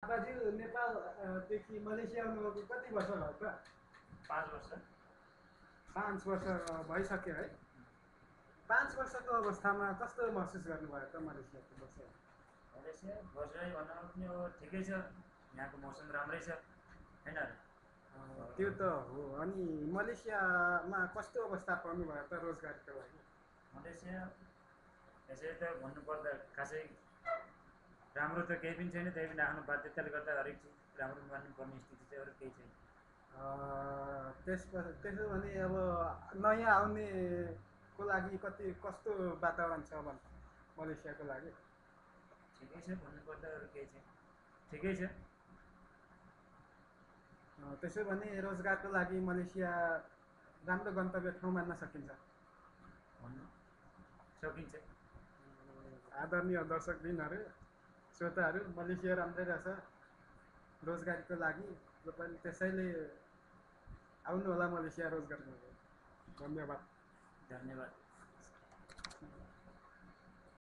बाबाजी नेपालदेखि Malaysia आउनुभएको कति वर्ष भयो त? 5 वर्ष। 5 वर्ष भइसक्यो है। 5 वर्षको अवस्थामा कस्तो महसुस गर्नुभयो त मलेसियाको बसेर? मलेसिया बस्दै भन्नु पनि हो, ठिकै छ, यहाँको मौसम राम्रै छ होइन र? त्यो त हो। अनि मलेसियामा कस्तो अवस्था पर्नुभयो त रोजगारीको लागि? मलेसिया यसरी त भन्नुपर्दा खासै राम्रो त केही पनि छैन, त्यही पनि आफ्नो बाध्यताले गर्दा हरेक चिज राम्रो मान्नुपर्ने स्थिति चाहिँ अरू केही छैन। त्यसो भने अब नयाँ आउनेको लागि कस्तो वातावरण छ भन्छ मलेसियाको लागि? ठिकै छ भन्नुपर्दा अरू केही छैन, ठिकै छ। त्यसो भने रोजगारको लागि मलेसिया राम्रो गन्तव्य ठाउँ मान्न सकिन्छ? भन्नु सकिन्छ। आदरणीय दर्शकबिनहरू, श्रोताहरू, मलेसिया राम्रै रहेछ रोजगारीको लागि। त्यसैले आउनु होला मलेसिया रोजगारको लागि। धन्यवाद। धन्यवाद।